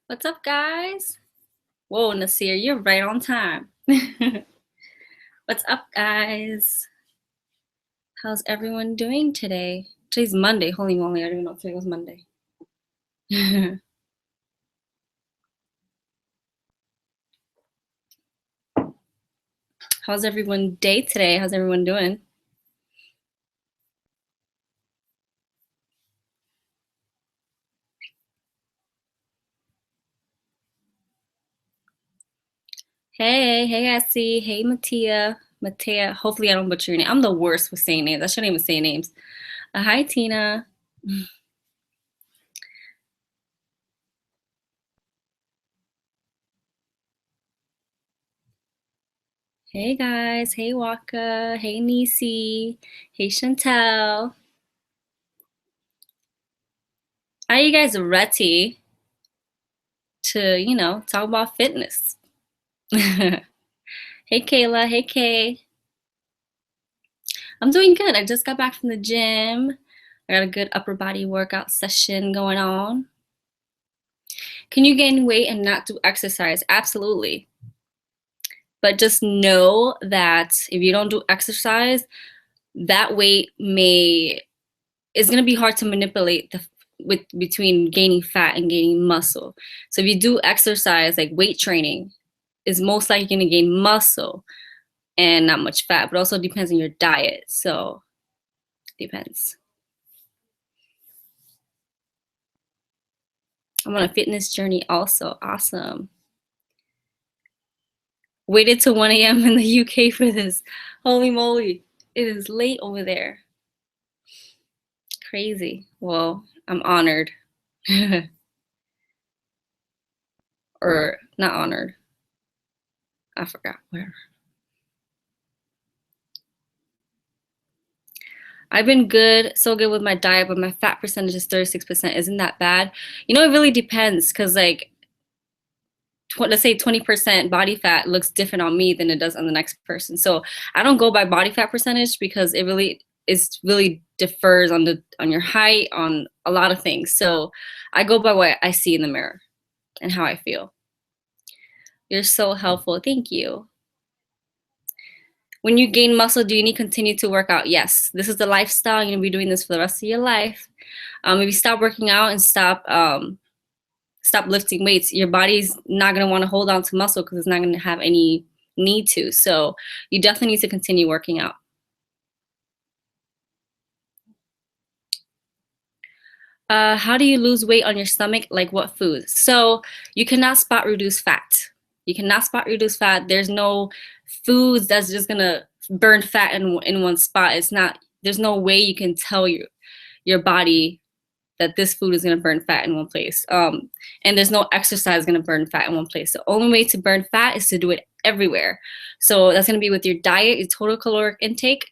What's up, guys? Whoa, Nasir, you're right on time. What's up, guys? How's everyone doing today? Today's Monday. Holy moly, I didn't even know today was Monday. How's everyone day today? How's everyone doing? Hey, Essie. Hey, Mattia. Mattia. Hopefully, I don't butcher your name. I'm the worst with saying names. I shouldn't even say names. Hi, Tina. Hey, guys. Hey, Waka. Hey, Nisi. Hey, Chantel. Are you guys ready to, talk about fitness? Hey Kayla, hey Kay. I'm doing good. I just got back from the gym. I got a good upper body workout session going on. Can you gain weight and not do exercise? Absolutely. But just know that if you don't do exercise, that weight may is going to be hard to manipulate between gaining fat and gaining muscle. So if you do exercise like weight training, is most likely going to gain muscle and not much fat, but also depends on your diet. So depends. I'm on a fitness journey also. Awesome. Waited till 1 a.m. in the UK for this. Holy moly. It is late over there. Crazy. Well, I'm honored. Or not honored. I forgot where. I've been good, so good with my diet, but my fat percentage is 36%. Isn't that bad? It really depends because, like, let's say 20% body fat looks different on me than it does on the next person. So I don't go by body fat percentage because it really differs on your height, on a lot of things. So I go by what I see in the mirror and how I feel. You're so helpful. Thank you. When you gain muscle, do you need to continue to work out? Yes. This is the lifestyle. You're gonna be doing this for the rest of your life. If you stop working out and stop lifting weights, your body's not going to want to hold on to muscle because it's not going to have any need to. So you definitely need to continue working out. How do you lose weight on your stomach? Like what foods? So you cannot spot reduce fat. You cannot spot reduce fat. There's no foods that's just gonna burn fat in one spot. It's not. There's no way you can tell your body that this food is going to burn fat in one place. And there's no exercise going to burn fat in one place. The only way to burn fat is to do it everywhere. So that's going to be with your diet, your total caloric intake,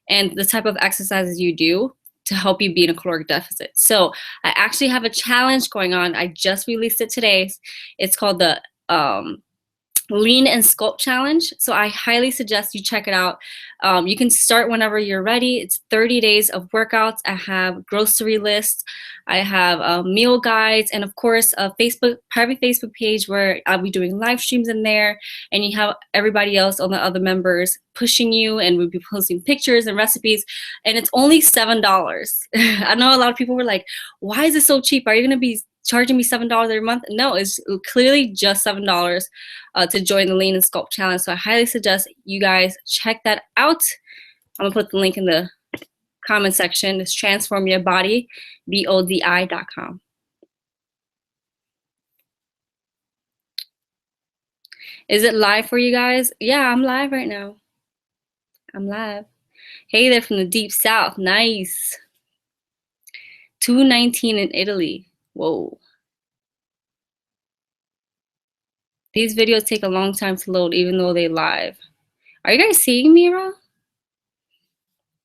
and the type of exercises you do to help you be in a caloric deficit. So I actually have a challenge going on. I just released it today. It's called the Lean and Sculpt Challenge. So I highly suggest you check it out. You can start whenever you're ready. It's 30 days of workouts. I have grocery lists. I have meal guides, and of course a private Facebook page where I'll be doing live streams in there, and you have everybody else, all the other members pushing you, and we'll be posting pictures and recipes, and it's only $7. I know a lot of people were like, why is it so cheap? Are you going to be charging me $7 every month? No, it's clearly just $7 to join the Lean and Sculpt Challenge. So I highly suggest you guys check that out. I'm gonna put the link in the comment section. It's transformyourbody.bodi.com. Is it live for you guys? Yeah, I'm live right now. I'm live. Hey there from the deep south. Nice. 219 in Italy. Whoa. These videos take a long time to load, even though they live. Are you guys seeing me well?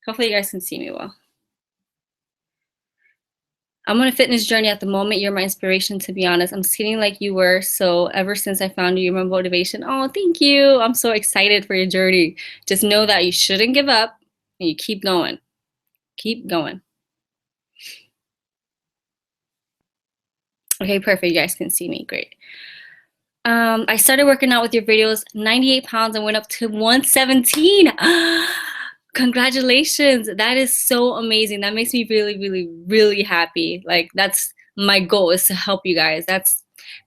Hopefully you guys can see me well. I'm on a fitness journey at the moment. You're my inspiration, to be honest. I'm skinny like you were. So ever since I found you, you're my motivation. Oh, thank you. I'm so excited for your journey. Just know that you shouldn't give up and you keep going. Keep going. Okay, perfect. You guys can see me. Great. I started working out with your videos, 98 pounds and went up to 117. Congratulations. That is so amazing. That makes me really, really, really happy. Like that's my goal is to help you guys. That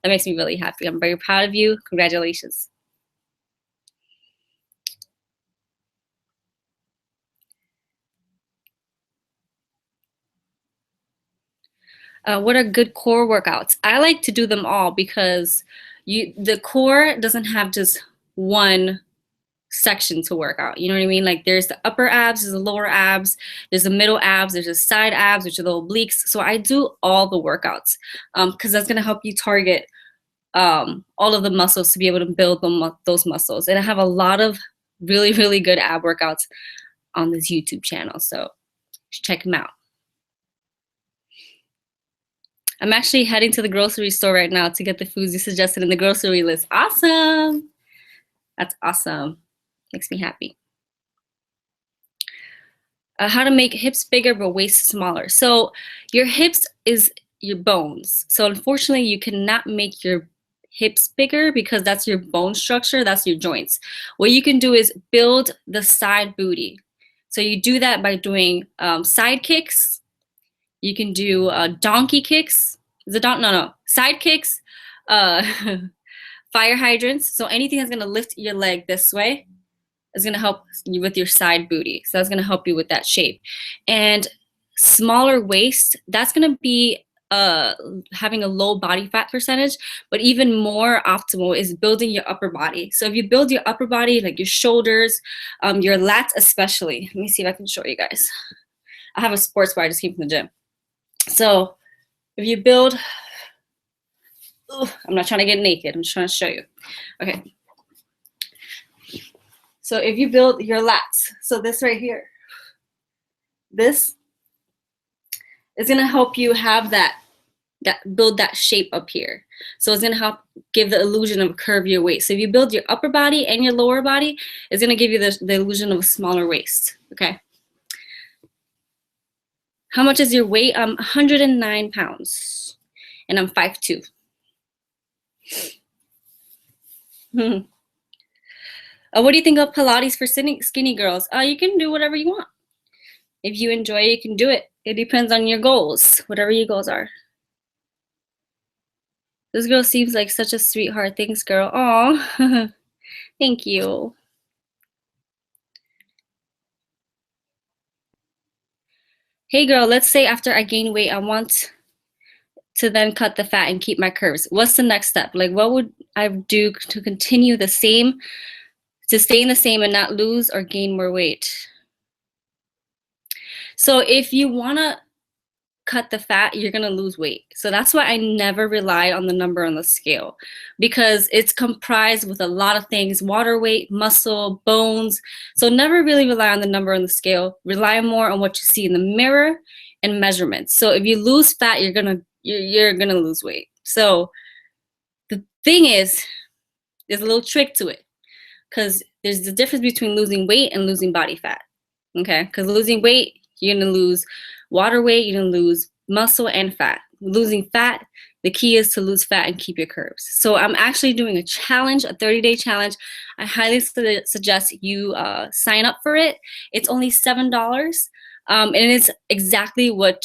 makes me really happy. I'm very proud of you. Congratulations. What are good core workouts? I like to do them all because the core doesn't have just one section to work out. You know what I mean? Like there's the upper abs, there's the lower abs, there's the middle abs, there's the side abs, which are the obliques. So I do all the workouts because that's gonna help you target all of the muscles to be able to build those muscles. And I have a lot of really, really good ab workouts on this YouTube channel. So check them out. I'm actually heading to the grocery store right now to get the foods you suggested in the grocery list. Awesome. That's awesome. Makes me happy. How to make hips bigger but waist smaller. So your hips is your bones. So unfortunately, you cannot make your hips bigger because that's your bone structure, that's your joints. What you can do is build the side booty. So you do that by doing side kicks. You can do donkey kicks. Side kicks, fire hydrants. So anything that's gonna lift your leg this way is gonna help you with your side booty. So that's gonna help you with that shape. And smaller waist, that's gonna be having a low body fat percentage, but even more optimal is building your upper body. So if you build your upper body, like your shoulders, your lats especially. Let me see if I can show you guys. I have a sports bar, I just came from the gym. So if you build, I'm not trying to get naked, I'm just trying to show you. Okay. So if you build your lats, so this right here, this is gonna help you have build that shape up here. So it's gonna help give the illusion of curve your waist. So if you build your upper body and your lower body, it's gonna give you the illusion of a smaller waist, okay? How much is your weight? 109 pounds, and I'm 5'2". What do you think of Pilates for skinny girls? You can do whatever you want. If you enjoy it, you can do it. It depends on your goals, whatever your goals are. This girl seems like such a sweetheart. Thanks, girl. Aw, thank you. Hey, girl, let's say after I gain weight, I want to then cut the fat and keep my curves. What's the next step? Like, what would I do to continue the same, to stay in the same and not lose or gain more weight? So if you want to cut the fat, you're going to lose weight. So that's why I never rely on the number on the scale, because it's comprised with a lot of things: water weight, muscle, bones. So never really rely on the number on the scale. Rely more on what you see in the mirror and measurements. So if you lose fat, you're going to lose weight. So the thing is, there's a little trick to it, because there's the difference between losing weight and losing body fat. Okay? Because losing weight, you're going to lose water weight, you're going to lose muscle and fat. Losing fat, the key is to lose fat and keep your curves. So I'm actually doing a challenge, a 30-day challenge. I highly suggest you sign up for it. It's only $7, and it's exactly what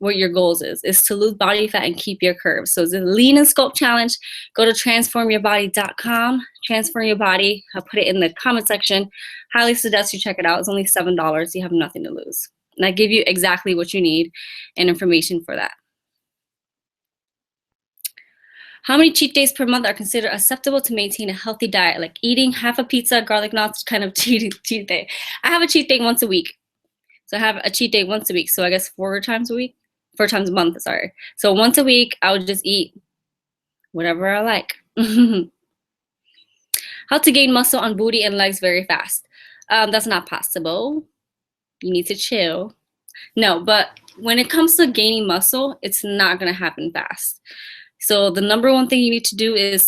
your goals is to lose body fat and keep your curves. So it's a lean and sculpt challenge. Go to transformyourbody.com, transform your body. I'll put it in the comment section. Highly suggest you check it out. It's only $7. You have nothing to lose. And I give you exactly what you need and information for that. How many cheat days per month are considered acceptable to maintain a healthy diet? Like eating half a pizza, garlic knots, kind of cheat day. I have a cheat day once a week. So I have a cheat day once a week. So I guess 4 times a month, sorry. So once a week, I would just eat whatever I like. How to gain muscle on booty and legs very fast? That's not possible. You need to chill. No, but when it comes to gaining muscle, it's not going to happen fast. So the number one thing you need to do is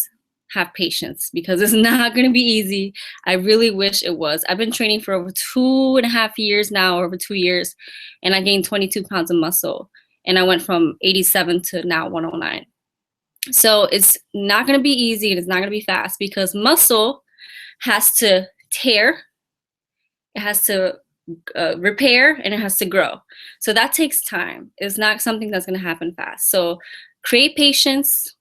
have patience, because it's not going to be easy. I really wish it was. I've been training for over 2.5 years now, over 2 years, and I gained 22 pounds of muscle. And I went from 87 to now 109. So it's not going to be easy and it's not going to be fast because muscle has to tear, it has to repair, and it has to grow. So that takes time. It's not something that's going to happen fast. So create patience,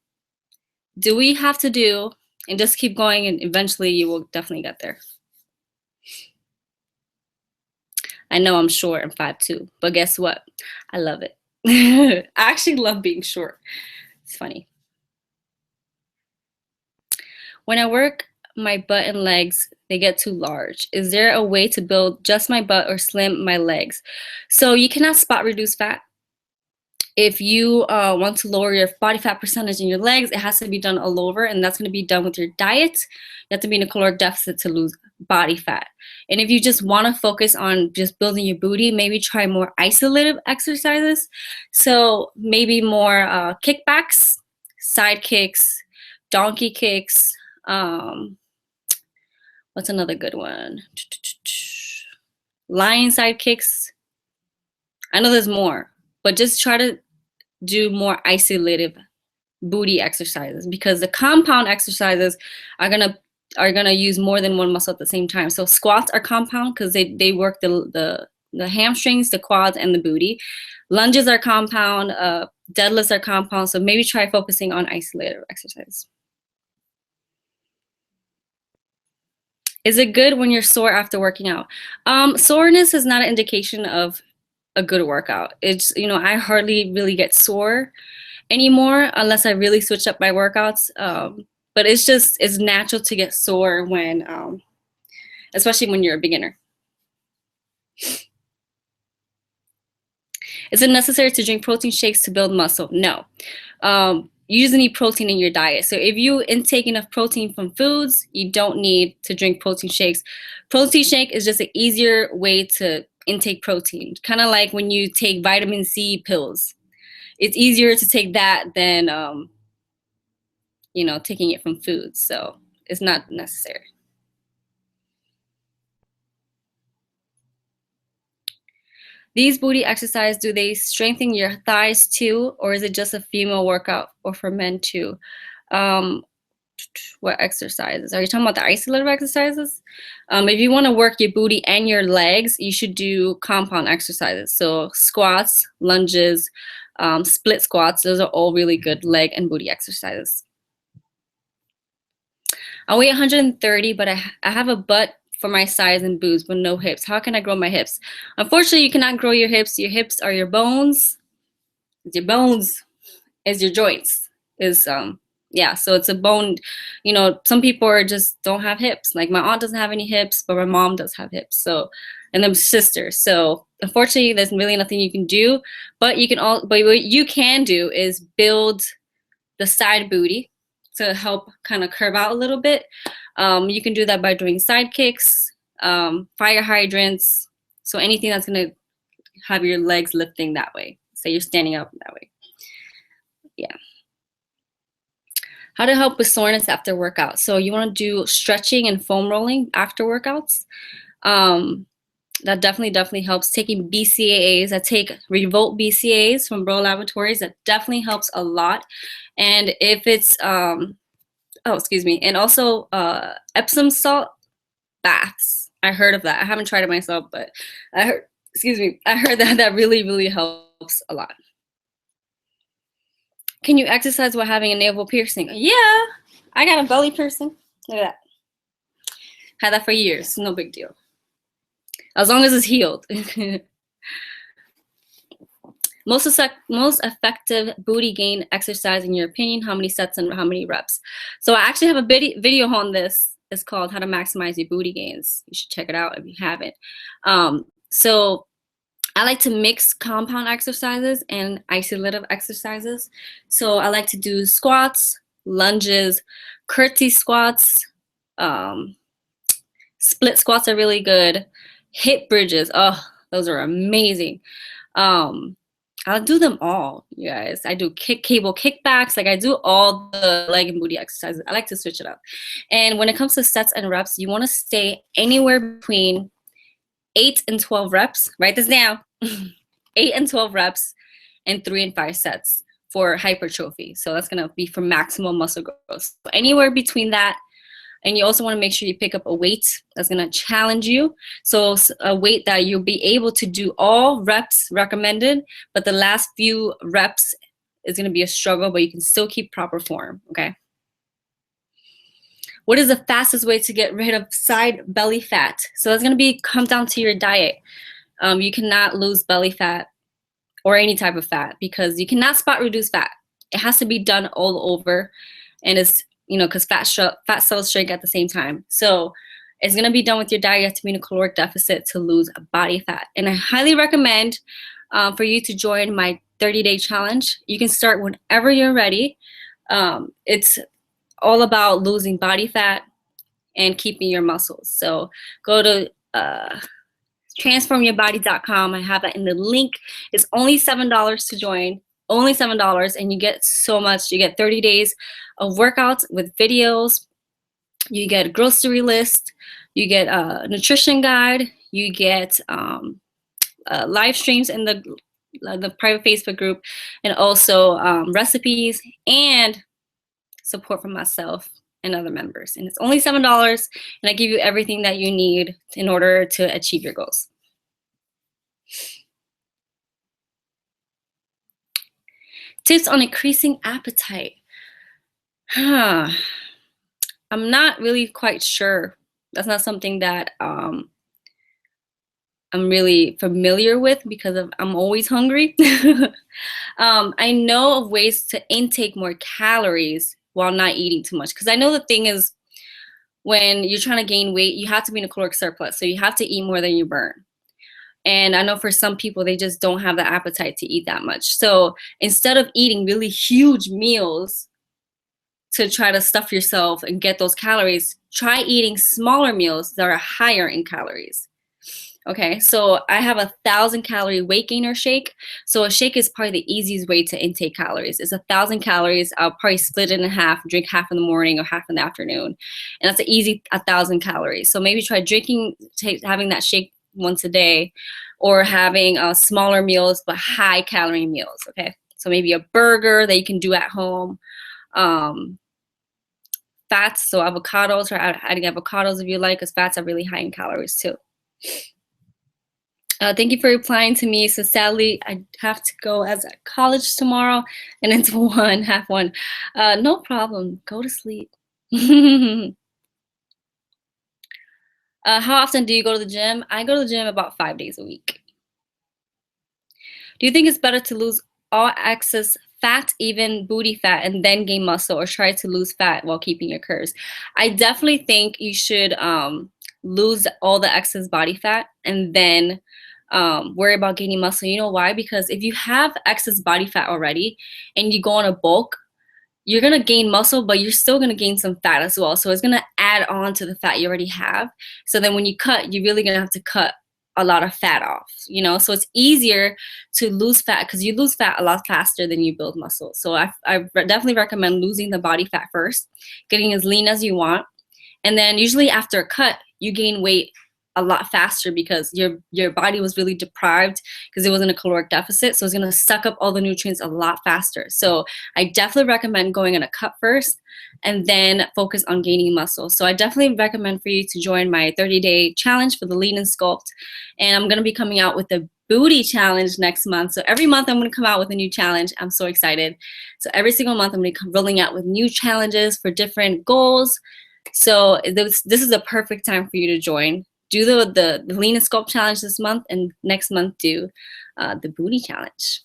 do what you have to do, and just keep going, and eventually you will definitely get there. I know I'm short, I'm 5'2", but guess what? I love it. I actually love being short. It's funny. When I work my butt and legs, they get too large. Is there a way to build just my butt or slim my legs? So you cannot spot reduce fat. If you want to lower your body fat percentage in your legs, it has to be done all over, and that's going to be done with your diet. You have to be in a caloric deficit to lose body fat. And if you just want to focus on just building your booty, maybe try more isolated exercises. So maybe more kickbacks, side kicks, donkey kicks. What's another good one? Lion side kicks. I know there's more, but just try to do more isolated booty exercises, because the compound exercises are gonna use more than one muscle at the same time. So squats are compound because they work the hamstrings, the quads, and the booty. Lunges are compound, deadlifts are compound. So maybe try focusing on isolated exercise. Is it good when you're sore after working out? Soreness is not an indication of a good workout. It's, I hardly really get sore anymore unless I really switch up my workouts. But it's natural to get sore when, especially when you're a beginner. Is it necessary to drink protein shakes to build muscle? No. You just need protein in your diet. So if you intake enough protein from foods, you don't need to drink protein shakes. Protein shake is just an easier way to intake protein. Kind of like when you take vitamin C pills. It's easier to take that than, taking it from foods. So it's not necessary. These booty exercises, do they strengthen your thighs too, or is it just a female workout, or for men too? What exercises? Are you talking about the isolated exercises? If you want to work your booty and your legs, you should do compound exercises. So squats, lunges, split squats, those are all really good leg and booty exercises. I weigh 130, but I have a butt for my size and boobs, but no hips. How can I grow my hips? Unfortunately, you cannot grow your hips. Your hips are your bones. Your bones is your joints. So it's a bone. Some people just don't have hips. Like my aunt doesn't have any hips, but my mom does have hips. So, and them sisters. So unfortunately, there's really nothing you can do. But what you can do is build the side booty to help kind of curve out a little bit. You can do that by doing side kicks, fire hydrants. So anything that's going to have your legs lifting that way. So you're standing up that way. Yeah. How to help with soreness after workout. So you want to do stretching and foam rolling after workouts. That definitely helps. Taking BCAAs, I take Revolt BCAAs from Bro Laboratories. That definitely helps a lot. And if it's, and also Epsom salt baths. I heard of that. I haven't tried it myself, but I heard that really helps a lot. Can you exercise while having a navel piercing? Yeah, I got a belly piercing. Look at that. Had that for years. No big deal. As long as it's healed. Most effective booty gain exercise in your opinion, how many sets and how many reps? So I actually have a video on this. It's called How to Maximize Your Booty Gains. You should check it out if you haven't. So I like to mix compound exercises and isolative exercises. So I like to do squats, lunges, curtsy squats, split squats are really good. Hip bridges, oh, those are amazing. I'll do them all, you guys. I do cable kickbacks. Like I do all the leg and booty exercises. I like to switch it up. And when it comes to sets and reps, you want to stay anywhere between 8 and 12 reps. Write this down. 8 and 12 reps and 3 and 5 sets. for hypertrophy. So that's gonna be for maximum muscle growth. So anywhere between that. And you also want to make sure you pick up a weight that's going to challenge you. So a weight that you'll be able to do all reps recommended, but the last few reps is going to be a struggle, but you can still keep proper form, okay? What is the fastest way to get rid of side belly fat? So that's going to come down to your diet. You cannot lose belly fat or any type of fat because you cannot spot reduce fat. It has to be done all over, and it's because fat cells shrink at the same time. So it's going to be done with your diet. You have to be in a caloric deficit to lose body fat. And I highly recommend for you to join my 30-day challenge. You can start whenever you're ready. It's all about losing body fat and keeping your muscles. So go to transformyourbody.com. I have that in the link. It's only $7 to join. Only $7, and you get so much. You get 30 days of workouts with videos. You get a grocery list. You get a nutrition guide. You get live streams in the private Facebook group, and also recipes and support from myself and other members. And it's only $7, and I give you everything that you need in order to achieve your goals. Tips on increasing appetite. I'm not really quite sure. That's not something that I'm really familiar with because I'm always hungry. I know of ways to intake more calories while not eating too much. Because I know the thing is, when you're trying to gain weight, you have to be in a caloric surplus. So you have to eat more than you burn. And I know for some people, they just don't have the appetite to eat that much. So instead of eating really huge meals to try to stuff yourself and get those calories, try eating smaller meals that are higher in calories. Okay, so I have 1,000-calorie weight gainer shake. So a shake is probably the easiest way to intake calories. It's 1,000 calories. I'll probably split it in half, drink half in the morning or half in the afternoon. And that's an easy 1,000 calories. So maybe try having that shake once a day, or having smaller meals but high calorie meals. Okay, so maybe a burger that you can do at home. Fats, so avocados, or adding avocados if you like, because fats are really high in calories too. Thank you for replying to me. So sadly, I have to go as at college tomorrow, and it's half one. No problem. Go to sleep. How often do you go to the gym? I go to the gym about 5 days a week. Do you think it's better to lose all excess fat, even booty fat, and then gain muscle, or try to lose fat while keeping your curves? I definitely think you should lose all the excess body fat and then worry about gaining muscle. You know why? Because if you have excess body fat already and you go on a bulk, you're going to gain muscle, but you're still going to gain some fat as well. So it's going to add on to the fat you already have. So then when you cut, you're really going to have to cut a lot of fat off, so it's easier to lose fat because you lose fat a lot faster than you build muscle. So I definitely recommend losing the body fat first, getting as lean as you want. And then usually after a cut, you gain weight a lot faster because your body was really deprived because it was in a caloric deficit. So it's going to suck up all the nutrients a lot faster. So I definitely recommend going on a cut first and then focus on gaining muscle. So I definitely recommend for you to join my 30-day challenge for the Lean and Sculpt. And I'm going to be coming out with the booty challenge next month. So every month I'm going to come out with a new challenge. I'm so excited. So every single month I'm going to be rolling out with new challenges for different goals. So this is a perfect time for you to join. Do the Lean and Sculpt challenge this month, and next month do the booty challenge.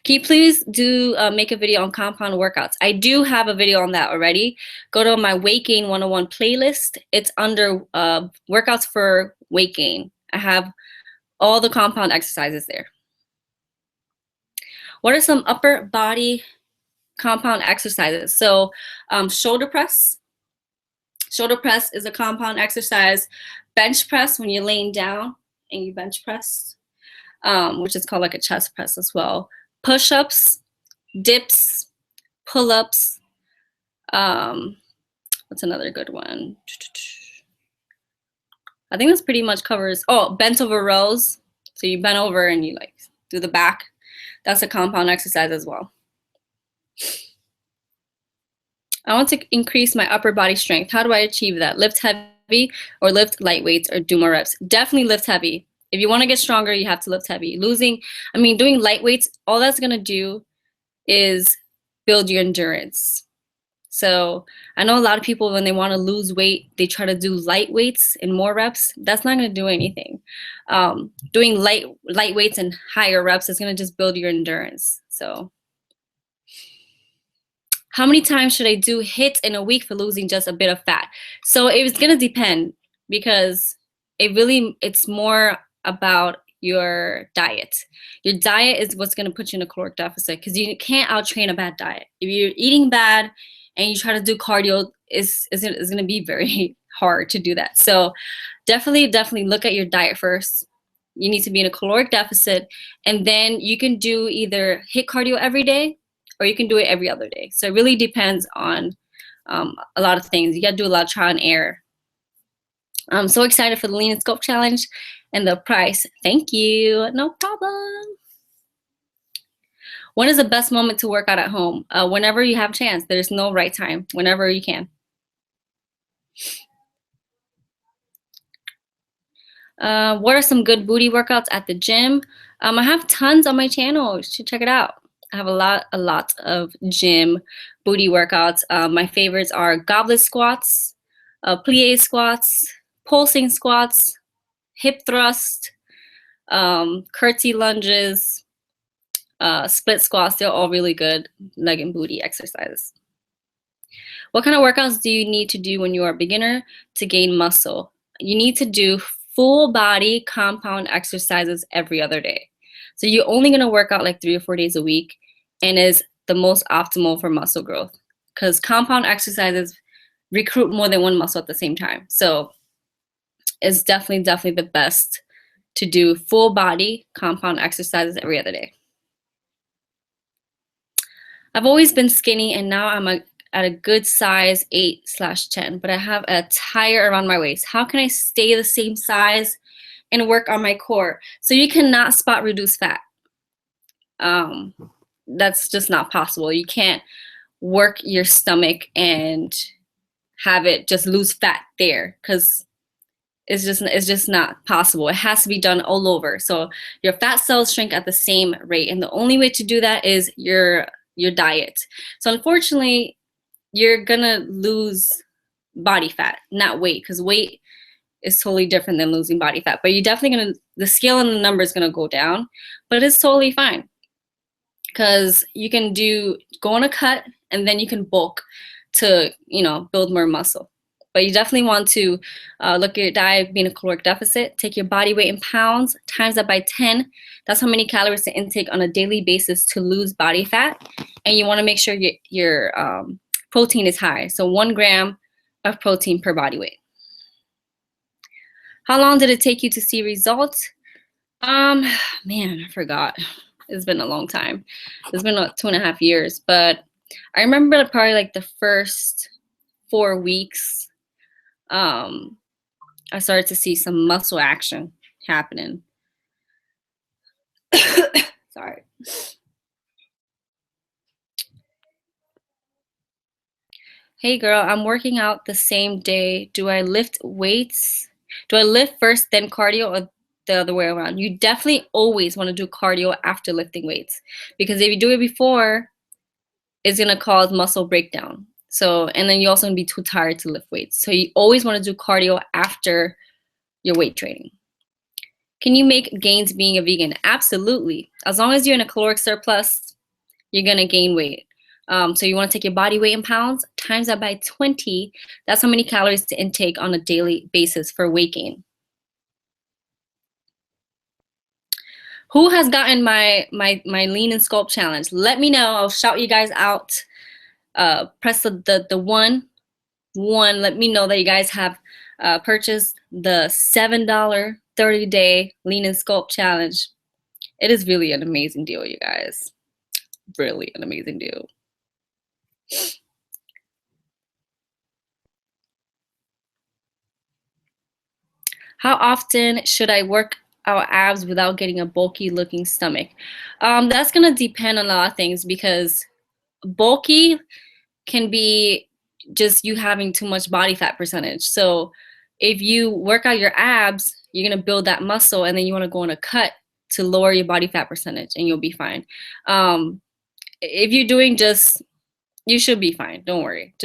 Can you please make a video on compound workouts? I do have a video on that already. Go to my Weight Gain 101 playlist. It's under workouts for weight gain. I have all the compound exercises there. What are some upper body compound exercises? So shoulder press. Shoulder press is a compound exercise. Bench press, when you're laying down and you bench press, which is called like a chest press as well. Push-ups, dips, pull-ups. What's another good one? I think this pretty much covers, bent over rows. So you bend over and you like do the back. That's a compound exercise as well. I want to increase my upper body strength. How do I achieve that? Lift heavy or lift light weights or do more reps? Definitely lift heavy. If you want to get stronger, you have to lift heavy. Doing light weights, all that's going to do is build your endurance. So I know a lot of people, when they want to lose weight, they try to do light weights and more reps. That's not going to do anything. Doing light weights and higher reps is going to just build your endurance. So how many times should I do hits in a week for losing just a bit of fat? So it's going to depend, because it's more about your diet. Your diet is what's going to put you in a caloric deficit, because you can't outtrain a bad diet. If you're eating bad and you try to do cardio, it's going to be very hard to do that. So definitely look at your diet first. You need to be in a caloric deficit, and then you can do either hit cardio every day or you can do it every other day. So it really depends on a lot of things. You got to do a lot of trial and error. I'm so excited for the Lean and Sculpt Challenge and the price. Thank you. No problem. When is the best moment to work out at home? Whenever you have a chance. There's no right time. Whenever you can. What are some good booty workouts at the gym? I have tons on my channel. You should check it out. I have a lot of gym booty workouts. My favorites are goblet squats, plie squats, pulsing squats, hip thrust, curtsy lunges, split squats. They're all really good leg and booty exercises. What kind of workouts do you need to do when you are a beginner to gain muscle? You need to do full body compound exercises every other day. So you're only going to work out like 3 or 4 days a week, and is the most optimal for muscle growth, because compound exercises recruit more than one muscle at the same time. So it's definitely the best to do full body compound exercises every other day. I've always been skinny, and now I'm at a good size 8/10, but I have a tire around my waist. How can I stay the same size and work on my core? So you cannot spot reduce fat. That's just not possible. You can't work your stomach and have it just lose fat there, because it's just not possible. It has to be done all over. So your fat cells shrink at the same rate, and the only way to do that is your diet. So unfortunately, you're gonna lose body fat, not weight, because weight is totally different than losing body fat. But you're definitely the scale and the number is gonna go down, but it's totally fine, because you can go on a cut and then you can bulk to build more muscle. But you definitely want to look at your diet, be in a caloric deficit, take your body weight in pounds, times that by 10. That's how many calories to intake on a daily basis to lose body fat. And you want to make sure your protein is high. So 1 gram of protein per body weight. How long did it take you to see results? Man, I forgot. It's been a long time. It's been like 2.5 years, but I remember probably like the first 4 weeks, I started to see some muscle action happening. Sorry. Hey girl, I'm working out the same day. Do I lift weights? Do I lift first, then cardio, or the other way around? You definitely always want to do cardio after lifting weights, because if you do it before, it's gonna cause muscle breakdown. So, and then you also gonna be too tired to lift weights. So you always want to do cardio after your weight training. Can you make gains being a vegan? Absolutely. As long as you're in a caloric surplus, you're gonna gain weight. So you want to take your body weight in pounds, times that by 20. That's how many calories to intake on a daily basis for weight gain. Who has gotten my Lean and Sculpt challenge? Let me know. I'll shout you guys out. Press the one. Let me know that you guys have purchased the $7 30-day Lean and Sculpt challenge. It is really an amazing deal, you guys. Really an amazing deal. How often should I work our abs without getting a bulky looking stomach? That's gonna depend on a lot of things because bulky can be just you having too much body fat percentage. So if you work out your abs, you're gonna build that muscle, and then you want to go on a cut to lower your body fat percentage, and you'll be fine. If you're doing just, you should be fine. Don't worry.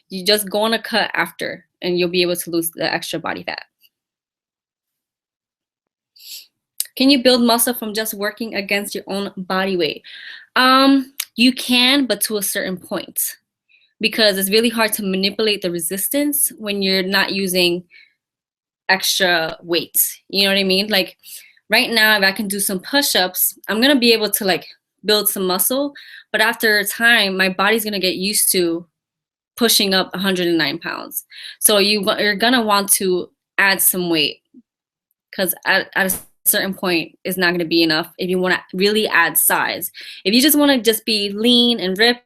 You just go on a cut after, and you'll be able to lose the extra body fat. Can you build muscle from just working against your own body weight? You can, but to a certain point, because it's really hard to manipulate the resistance when you're not using extra weight. You know what I mean? Like right now, if I can do some push-ups, I'm gonna be able to like build some muscle, but after a time, my body's gonna get used to pushing up 109 pounds. So you're gonna want to add some weight, because at a certain point it's not gonna be enough if you wanna really add size. If you just wanna just be lean and ripped,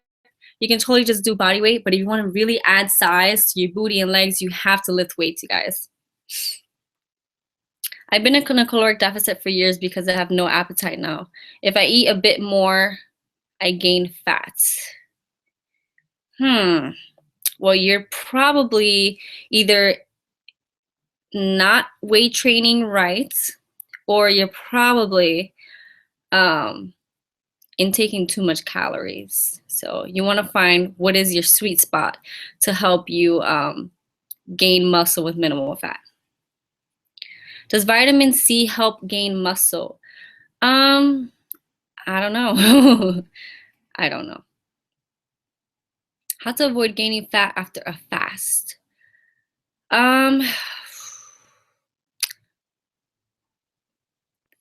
you can totally just do body weight, but if you wanna really add size to your booty and legs, you have to lift weights, you guys. I've been in a caloric deficit for years because I have no appetite now. If I eat a bit more, I gain fat. Well, you're probably either not weight training right, or you're probably intaking too much calories. So you want to find what is your sweet spot to help you gain muscle with minimal fat. Does vitamin C help gain muscle? I don't know. I don't know. How to avoid gaining fat after a fast?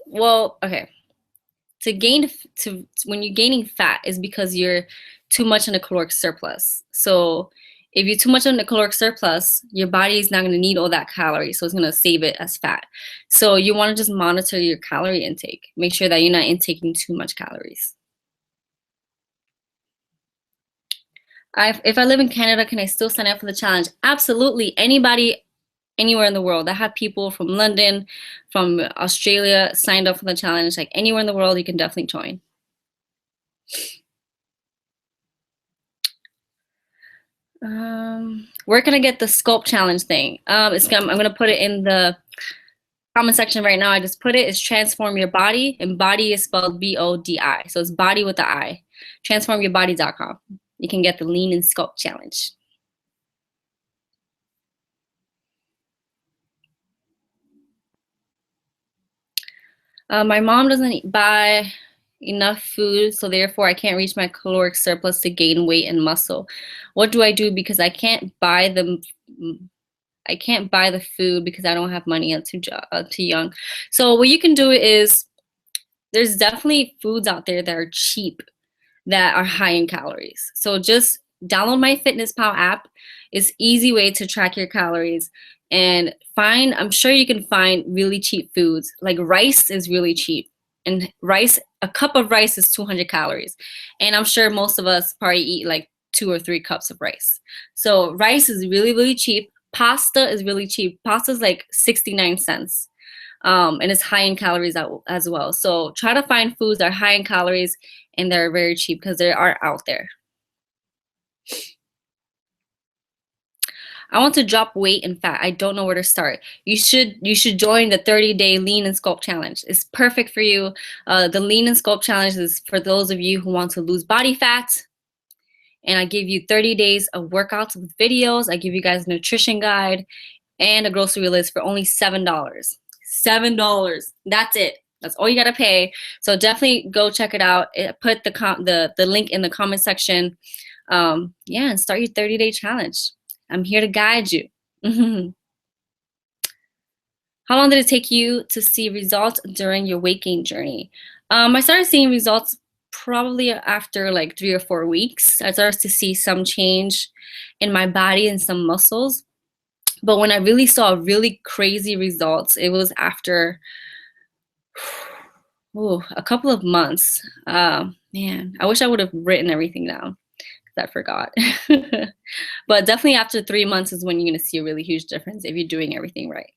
Well, okay. When you're gaining fat is because you're too much in a caloric surplus. So if you're too much in a caloric surplus, your body is not going to need all that calorie, so it's going to save it as fat. So you want to just monitor your calorie intake. Make sure that you're not intaking too much calories. If I live in Canada, can I still sign up for the challenge? Absolutely. Anybody, anywhere in the world. I have people from London, from Australia signed up for the challenge. Like anywhere in the world, you can definitely join. Where can I get the sculpt challenge thing? I'm gonna put it in the comment section right now. I just put it. It's transform your body, and body is spelled BODI. So it's body with the I. Transformyourbody.com. You can get the lean and sculpt challenge. My mom doesn't buy enough food, so therefore I can't reach my caloric surplus to gain weight and muscle. What do I do? Because I can't buy the food because I don't have money. I'm too young. So what you can do is, there's definitely foods out there that are cheap, that are high in calories. So just download MyFitnessPal app. It's easy way to track your calories, and I'm sure you can find really cheap foods. Like rice is really cheap, and a cup of rice is 200 calories. And I'm sure most of us probably eat like 2 or 3 cups of rice. So rice is really, really cheap. Pasta is really cheap. Pasta is like 69 cents. And it's high in calories as well. So try to find foods that are high in calories and they're very cheap, because they are out there. I want to drop weight and fat. I don't know where to start. You should join the 30-day Lean and Sculpt Challenge. It's perfect for you. The Lean and Sculpt Challenge is for those of you who want to lose body fat. And I give you 30 days of workouts with videos. I give you guys a nutrition guide and a grocery list for only $7. $7. That's it. That's all you gotta pay. So definitely go check it out. Put the link in the comment section. Yeah, and start your 30-day challenge. I'm here to guide you. How long did it take you to see results during your weight gain journey? I started seeing results probably after like 3 or 4 weeks. I started to see some change in my body and some muscles. But when I really saw really crazy results, it was after a couple of months. Man, I wish I would have written everything down, because I forgot. But definitely after 3 months is when you're going to see a really huge difference if you're doing everything right.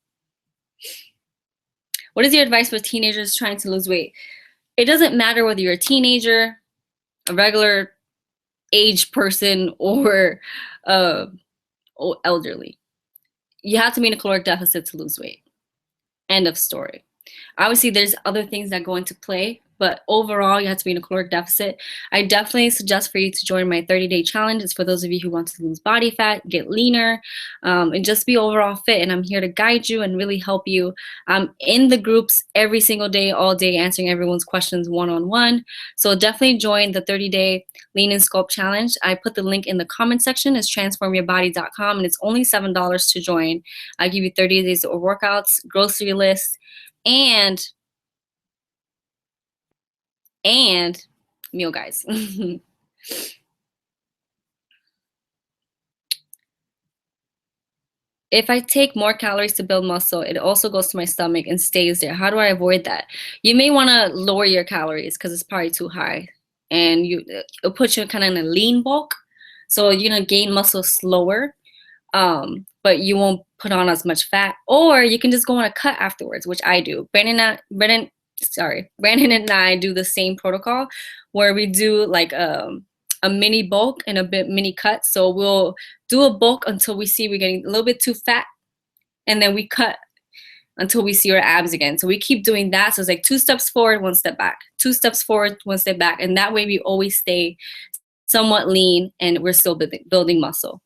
What is your advice for teenagers trying to lose weight? It doesn't matter whether you're a teenager, a regular age person, or elderly. You have to be in a caloric deficit to lose weight. End of story. Obviously, there's other things that go into play, but overall, you have to be in a caloric deficit. I definitely suggest for you to join my 30-day challenge. It's for those of you who want to lose body fat, get leaner, and just be overall fit. And I'm here to guide you and really help you. I'm in the groups every single day, all day, answering everyone's questions one-on-one. So definitely join the 30-day Lean and Sculpt Challenge. I put the link in the comment section. It's transformyourbody.com, and it's only $7 to join. I give you 30 days of workouts, grocery list, and meal guys. If I take more calories to build muscle, it also goes to my stomach and stays there. How do I avoid that? You may want to lower your calories because it's probably too high, and it'll put you kind of in a lean bulk, so you're gonna gain muscle slower, but you won't put on as much fat. Or you can just go on a cut afterwards, which I do. Brandon and I do the same protocol where we do like a mini bulk and a bit mini cut. So we'll do a bulk until we see we're getting a little bit too fat, and then we cut until we see our abs again. So we keep doing that. So it's like 2 steps forward, 1 step back, 2 steps forward, 1 step back. And that way we always stay somewhat lean and we're still building muscle.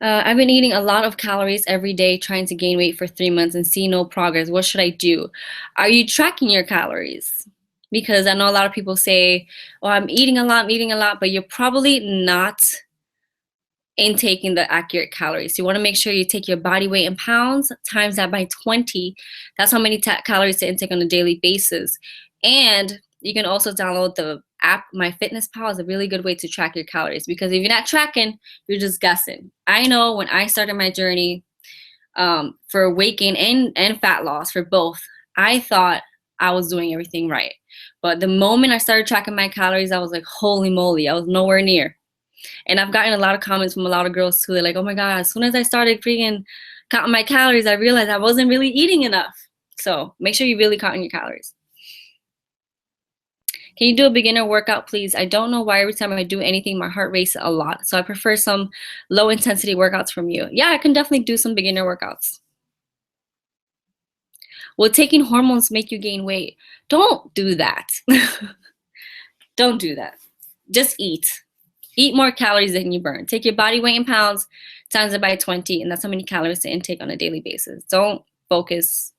I've been eating a lot of calories every day, trying to gain weight for 3 months and see no progress. What should I do? Are you tracking your calories? Because I know a lot of people say, oh, I'm eating a lot, but you're probably not intaking the accurate calories. You want to make sure you take your body weight in pounds, times that by 20. That's how many calories to intake on a daily basis. And you can also download the app MyFitnessPal. Is a really good way to track your calories, because if you're not tracking, you're just guessing. I know when I started my journey for weight gain and fat loss, for both, I thought I was doing everything right. But the moment I started tracking my calories, I was like, holy moly, I was nowhere near. And I've gotten a lot of comments from a lot of girls too. They're like, oh my God, as soon as I started freaking counting my calories, I realized I wasn't really eating enough. So make sure you're really counting your calories. Can you do a beginner workout, please? I don't know why every time I do anything, my heart races a lot. So I prefer some low intensity workouts from you. Yeah, I can definitely do some beginner workouts. Will taking hormones make you gain weight? Don't do that. Don't do that. Just eat. Eat more calories than you burn. Take your body weight in pounds, times it by 20, and that's how many calories to intake on a daily basis. Don't focus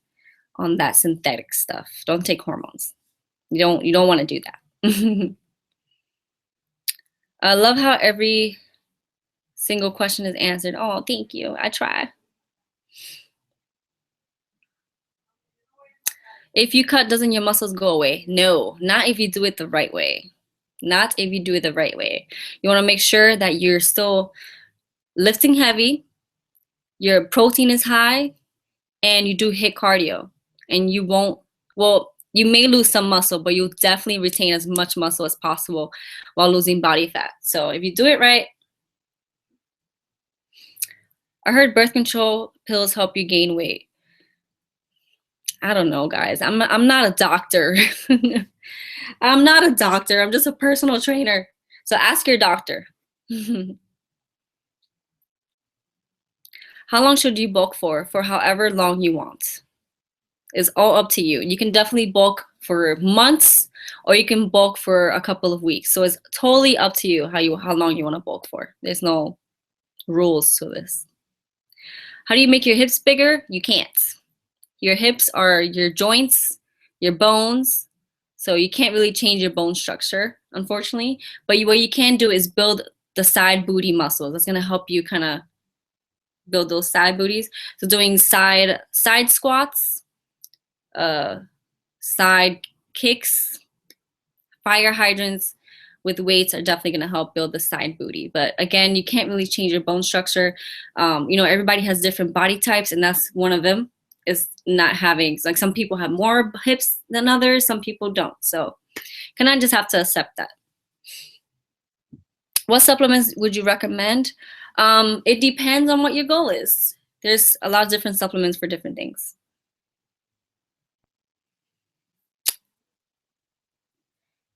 on that synthetic stuff. Don't take hormones. You don't want to do that. I love how every single question is answered. Oh, thank you. I try. If you cut, doesn't your muscles go away? No, not if you do it the right way. Not if you do it the right way. You want to make sure that you're still lifting heavy, your protein is high, and you do HIIT cardio. And you won't, well, you may lose some muscle, but you'll definitely retain as much muscle as possible while losing body fat. So if you do it right, I heard birth control pills help you gain weight. I don't know, guys. I'm not a doctor. I'm not a doctor. I'm just a personal trainer. So ask your doctor. How long should you bulk for? For however long you want. It's all up to you. You can definitely bulk for months, or you can bulk for a couple of weeks. So it's totally up to you how long you want to bulk for. There's no rules to this. How do you make your hips bigger? You can't. Your hips are your joints, your bones. So you can't really change your bone structure, unfortunately. But what you can do is build the side booty muscles. That's going to help you kind of build those side booties. So doing side squats, side kicks, fire hydrants with weights are definitely going to help build the side booty. But again, you can't really change your bone structure. Everybody has different body types, and that's one of them, is not having, like, some people have more hips than others, some people don't. So kind of just have to accept that. What supplements would you recommend? It depends on what your goal is. There's a lot of different supplements for different things.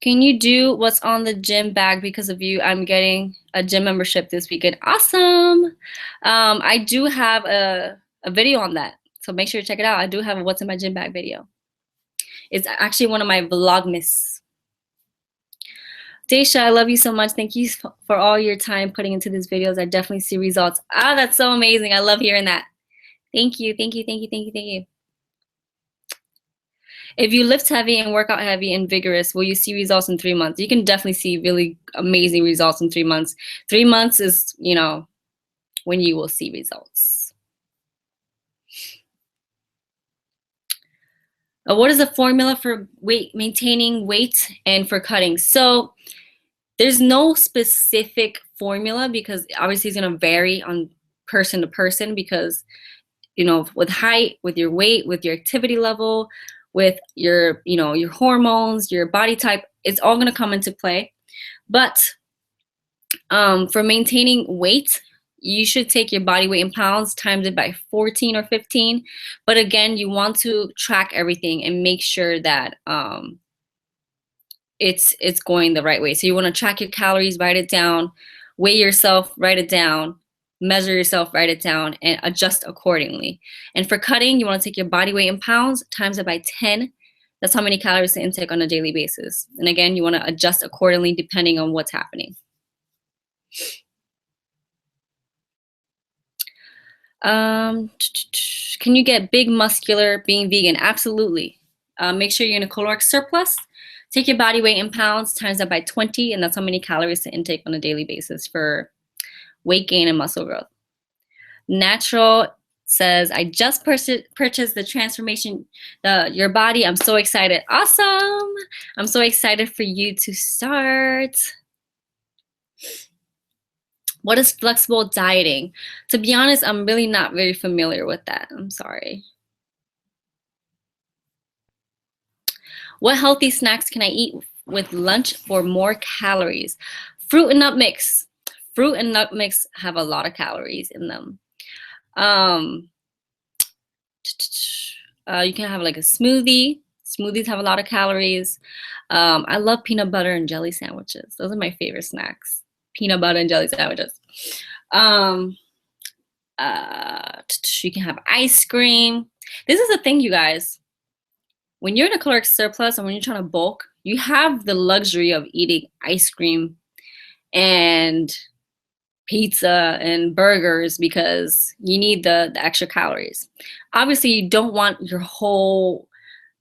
Can you do what's on the gym bag because of you? I'm getting a gym membership this weekend. Awesome. I do have a video on that. So make sure to check it out. I do have a what's in my gym bag video. It's actually one of my Vlogmas. Daisha, I love you so much. Thank you for all your time putting into these videos. I definitely see results. Ah, that's so amazing. I love hearing that. Thank you, thank you, thank you, thank you, thank you. If you lift heavy and work out heavy and vigorous, will you see results in 3 months? You can definitely see really amazing results in 3 months. 3 months is, you know, when you will see results. What is the formula for maintaining weight and for cutting? So there's no specific formula because obviously it's going to vary on person to person because, you know, with height, with your weight, with your activity level, with your, you know, your hormones, your body type, it's all going to come into play. But for maintaining weight, you should take your body weight in pounds, times it by 14 or 15. But again, you want to track everything and make sure that it's going the right way. So you want to track your calories, write it down, weigh yourself, write it down, measure yourself, write it down, and adjust accordingly. And for cutting, you want to take your body weight in pounds, times it by 10. That's how many calories to intake on a daily basis. And again, you want to adjust accordingly depending on what's happening. Can you get big muscular being vegan? Absolutely. Make sure you're in a caloric surplus. Take your body weight in pounds, times that by 20, and that's how many calories to intake on a daily basis for weight gain and muscle growth. Natural says, I just purchased the transformation, your body. I'm so excited. Awesome. I'm so excited for you to start. What is flexible dieting? To be honest, I'm really not very familiar with that. I'm sorry. What healthy snacks can I eat with lunch for more calories? Fruit and nut mix. Fruit and nut mix have a lot of calories in them. You can have like a smoothie. Smoothies have a lot of calories. I love peanut butter and jelly sandwiches. Those are my favorite snacks. Peanut butter and jelly sandwiches. You can have ice cream. This is the thing, you guys. When you're in a caloric surplus and when you're trying to bulk, you have the luxury of eating ice cream and pizza and burgers because you need the extra calories. Obviously, you don't want your whole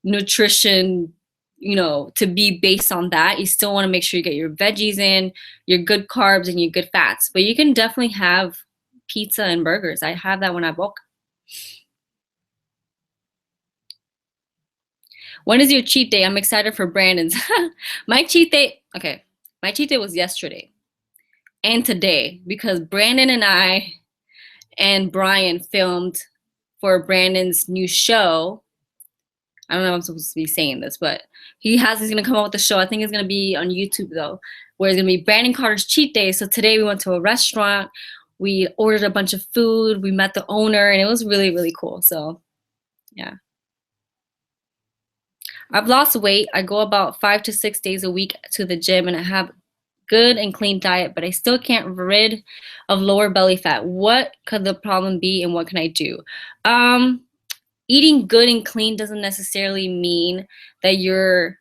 nutrition, you know, to be based on that. You still want to make sure you get your veggies in, your good carbs and your good fats. But you can definitely have pizza and burgers. I have that when I bulk. When is your cheat day? I'm excited for Brandon's. My cheat day, okay, my cheat day was yesterday and today because Brandon and I and Brian filmed for Brandon's new show. I don't know if I'm supposed to be saying this, but he's gonna come out with the show. I think it's gonna be on YouTube though, where it's gonna be Brandon Carter's cheat day. So today we went to a restaurant, we ordered a bunch of food, we met the owner, and it was really, really cool. So yeah. I've lost weight. I go about 5 to 6 days a week to the gym and I have good and clean diet, but I still can't rid of lower belly fat. What could the problem be and what can I do? Eating good and clean doesn't necessarily mean that you're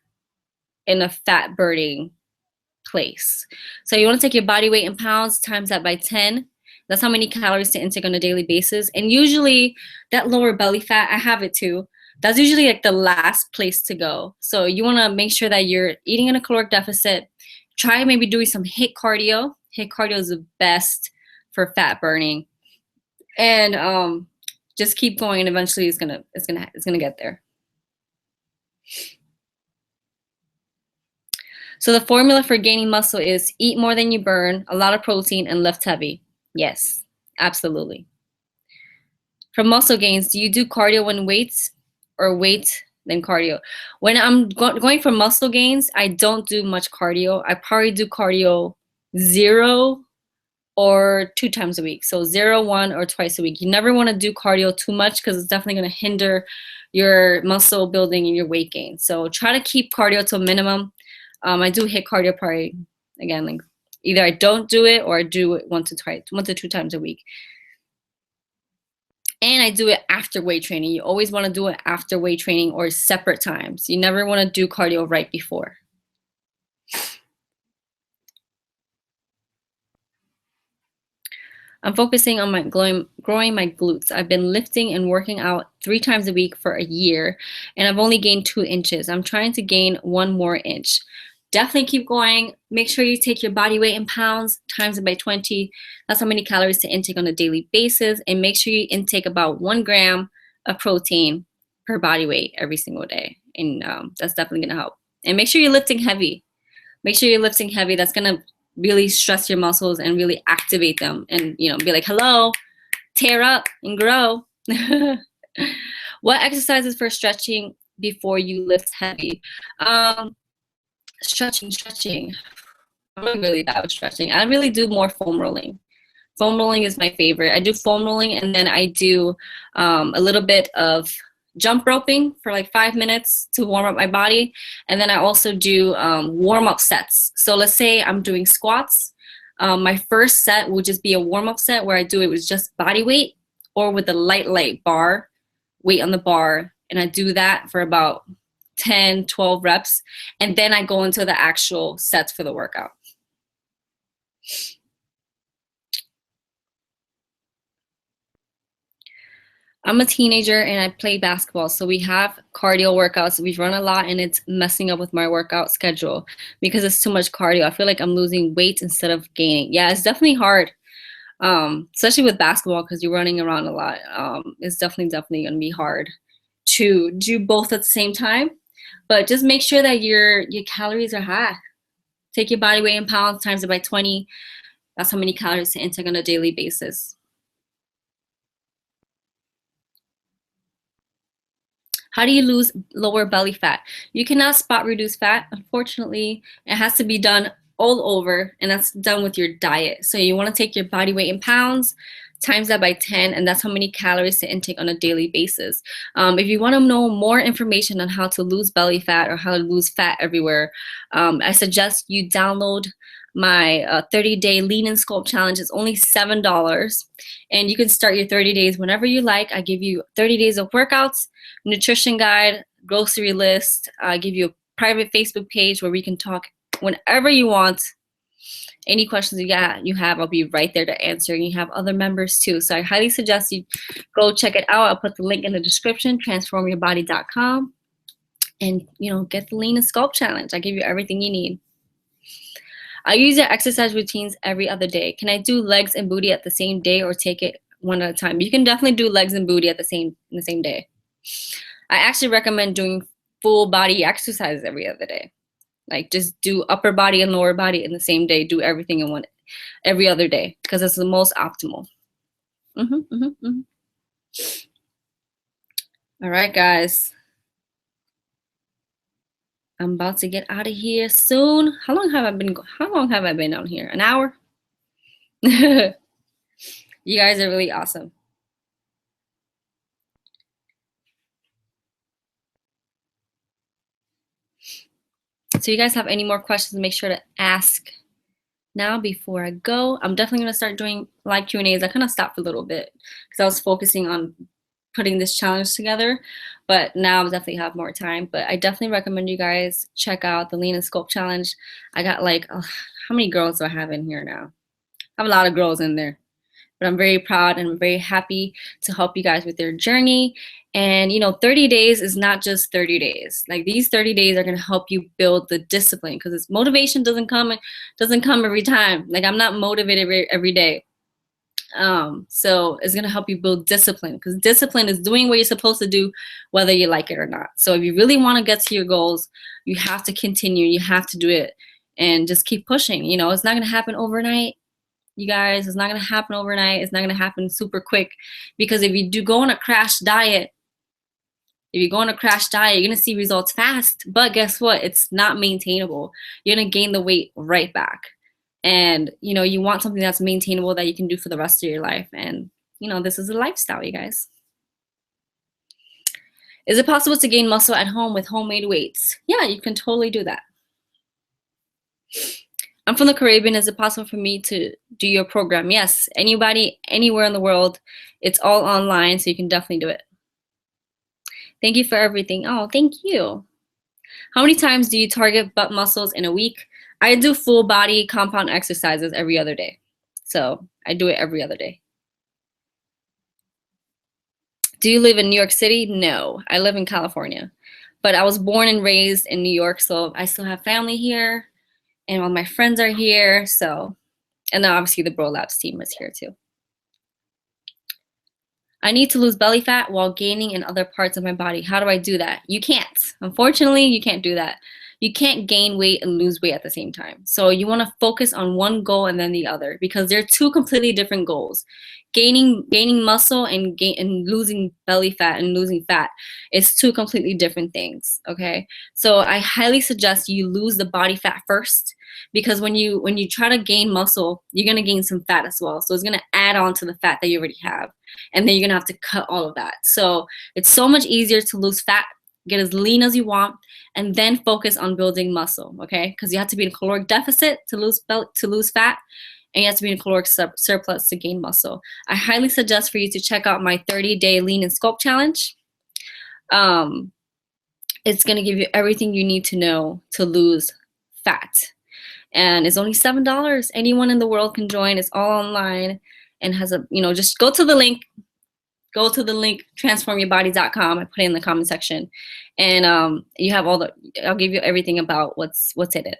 in a fat burning place. So you want to take your body weight in pounds, times that by 10. That's how many calories to intake on a daily basis. And usually that lower belly fat, I have it too. That's usually like the last place to go. So you want to make sure that you're eating in a caloric deficit. Try maybe doing some HIIT cardio. HIIT cardio is the best for fat burning. And just keep going and eventually it's gonna get there. So the formula for gaining muscle is eat more than you burn, a lot of protein, and lift heavy. Yes, absolutely. For muscle gains, do you do cardio when weights or weight then cardio? When I'm going for muscle gains, I don't do much cardio. I probably do cardio 0 or 2 times a week. So 0, 1, or twice a week. You never want to do cardio too much because it's definitely going to hinder your muscle building and your weight gain. So try to keep cardio to a minimum. I do hit cardio probably, again, like either I don't do it or I do it 1 to 2 times a week. And I do it after weight training. You always want to do it after weight training or separate times. You never want to do cardio right before. I'm focusing on my growing my glutes. I've been lifting and working out 3 times a week for a year, and I've only gained 2 inches. I'm trying to gain 1 more inch. Definitely keep going. Make sure you take your body weight in pounds, times it by 20. That's how many calories to intake on a daily basis, and make sure you intake about 1 gram of protein per body weight every single day, and that's definitely gonna help. And make sure you're lifting heavy. Make sure you're lifting heavy. That's gonna really stress your muscles and really activate them, and be like, hello, tear up and grow. What exercises for stretching before you lift heavy? Stretching. I'm not really bad with stretching. I really do more foam rolling. Foam rolling is my favorite. I do foam rolling, and then I do a little bit of jump roping for like 5 minutes to warm up my body. And then I also do warm-up sets. So let's say I'm doing squats. My first set will just be a warm-up set where I do it with just body weight or with a light bar, weight on the bar. And I do that for about 10, 12 reps. And then I go into the actual sets for the workout. I'm a teenager and I play basketball, so we have cardio workouts. We run a lot and it's messing up with my workout schedule because it's too much cardio. I feel like I'm losing weight instead of gaining. Yeah, it's definitely hard, especially with basketball because you're running around a lot. It's definitely going to be hard to do both at the same time, but just make sure that your calories are high. Take your body weight in pounds, times it by 20. That's how many calories to intake on a daily basis. How do you lose lower belly fat? You cannot spot reduce fat. Unfortunately, it has to be done all over, and that's done with your diet. So you want to take your body weight in pounds, times that by 10, and that's how many calories to intake on a daily basis. If you want to know more information on how to lose belly fat or how to lose fat everywhere, I suggest you download my 30-day Lean and Sculpt challenge. Is only $7, and you can start your 30 days whenever you like. I give you 30 days of workouts, nutrition guide, grocery list. I give you a private Facebook page where we can talk whenever you want. Any questions you have, I'll be right there to answer. And you have other members too. So I highly suggest you go check it out. I'll put the link in the description, transformyourbody.com, and get the Lean and Sculpt challenge. I give you everything you need. I use your exercise routines every other day. Can I do legs and booty at the same day or take it one at a time? You can definitely do legs and booty at the same day. I actually recommend doing full body exercises every other day. Like just do upper body and lower body in the same day. Do everything in every other day because it's the most optimal. All right, guys. I'm about to get out of here soon. How long have I been on here? An hour? You guys are really awesome. So you guys have any more questions, make sure to ask now before I go. I'm definitely going to start doing live Q&As. I kind of stopped for a little bit because I was focusing on putting this challenge together, but now I definitely have more time. But I definitely recommend you guys check out the Lean and Sculpt challenge. I got like, how many girls do I have in here now? I have a lot of girls in there, but I'm very proud and I'm very happy to help you guys with their journey. And 30 days is not just 30 days. Like these 30 days are going to help you build the discipline, because motivation doesn't come every time. Like I'm not motivated every day. So it's going to help you build discipline, because discipline is doing what you're supposed to do, whether you like it or not. So if you really want to get to your goals, you have to continue. You have to do it and just keep pushing. It's not going to happen overnight. You guys, it's not going to happen overnight. It's not going to happen super quick, because if you do go on a crash diet, you're going to see results fast, but guess what? It's not maintainable. You're going to gain the weight right back. and you want something that's maintainable that you can do for the rest of your life. And this is a lifestyle, you guys. Is it possible to gain muscle at home with homemade weights? Yeah, you can totally do that. I'm from the Caribbean. Is it possible for me to do your program? Yes, anybody, anywhere in the world. It's all online, so you can definitely do it. Thank you for everything. Oh, thank you. How many times do you target butt muscles in a week? I do full body compound exercises every other day. So I do it every other day. Do you live in New York City? No, I live in California. But I was born and raised in New York, so I still have family here, and all my friends are here. So, and then obviously the Bro Labs team is here too. I need to lose belly fat while gaining in other parts of my body. How do I do that? You can't. Unfortunately, you can't do that. You can't gain weight and lose weight at the same time. So you want to focus on one goal and then the other, because they're two completely different goals. Gaining muscle and losing belly fat and losing fat is two completely different things. Okay, so I highly suggest you lose the body fat first, because when you try to gain muscle, you're gonna gain some fat as well. So it's gonna add on to the fat that you already have, and then you're gonna have to cut all of that. So it's so much easier to lose fat, get as lean as you want, and then focus on building muscle. Okay, because you have to be in a caloric deficit to lose fat, and you have to be in a caloric surplus to gain muscle. I highly suggest for you to check out my 30-day lean and sculpt challenge. It's going to give you everything you need to know to lose fat, and it's only $7. Anyone in the world can join. It's all online, and has a just go to the link transformyourbody.com. I put it in the comment section, and you have I'll give you everything about what's in it.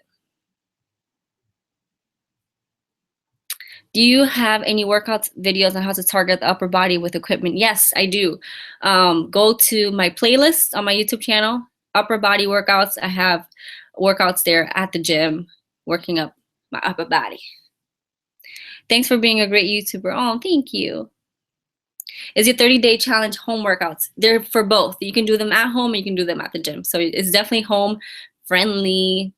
Do you have any workout videos on how to target the upper body with equipment? Yes, I do. Go to my playlist on my YouTube channel, upper body workouts. I have workouts there at the gym, working up my upper body. Thanks for being a great YouTuber. Oh, thank you. Is your 30-day challenge home workouts? They're for both. You can do them at home, and you can do them at the gym. So it's definitely home friendly.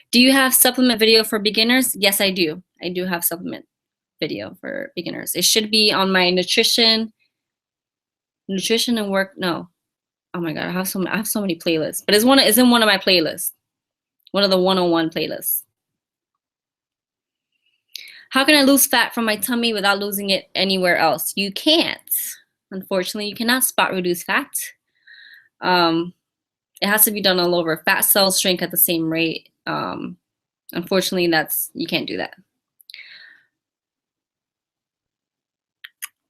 Do you have supplement video for beginners? Yes, I do. I do have supplement video for beginners. It should be on my nutrition and work. No, oh my god, I have so many playlists, but it's in one of my playlists, one of the 101 playlists. How can I lose fat from my tummy without losing it anywhere else? You can't. Unfortunately, you cannot spot reduce fat. It has to be done all over. Fat cells shrink at the same rate. Unfortunately, you can't do that.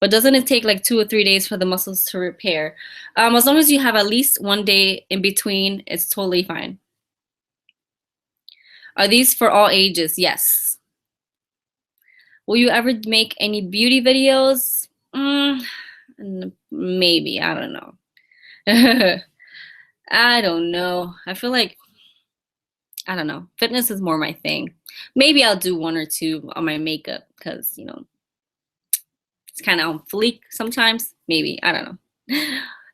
But doesn't it take like 2 or 3 days for the muscles to repair? As long as you have at least 1 day in between, it's totally fine. Are these for all ages? Yes. Will you ever make any beauty videos? Maybe. I don't know. I don't know. I feel like, I don't know. Fitness is more my thing. Maybe I'll do 1 or 2 on my makeup, because, it's kind of on fleek sometimes. Maybe. I don't know.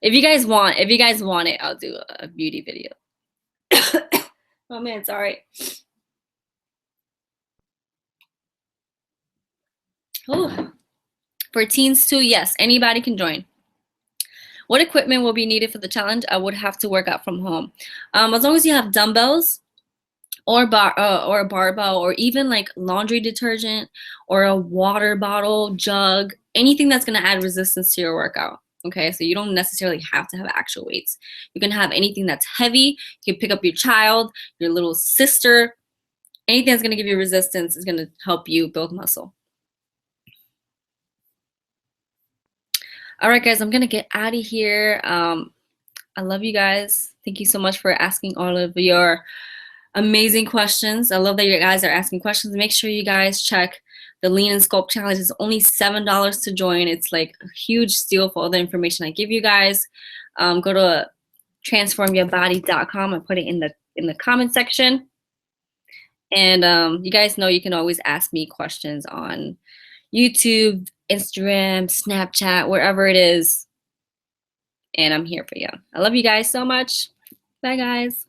If you guys want it, I'll do a beauty video. Oh man, sorry. Oh. For teens too, yes, anybody can join. What equipment will be needed for the challenge? I would have to work out from home. As long as you have dumbbells or a barbell, or even like laundry detergent or a water bottle, jug, anything that's going to add resistance to your workout. Okay, so you don't necessarily have to have actual weights. You can have anything that's heavy. You can pick up your child, your little sister. Anything that's going to give you resistance is going to help you build muscle. All right, guys, I'm going to get out of here. I love you guys. Thank you so much for asking all of your amazing questions. I love that you guys are asking questions. Make sure you guys check the Lean and Sculpt Challenge. It's only $7 to join. It's like a huge steal for all the information I give you guys. Go to transformyourbody.com. I put it in the comment section. And you guys know you can always ask me questions on YouTube, Instagram, Snapchat, wherever it is. And I'm here for you. I love you guys so much. Bye, guys.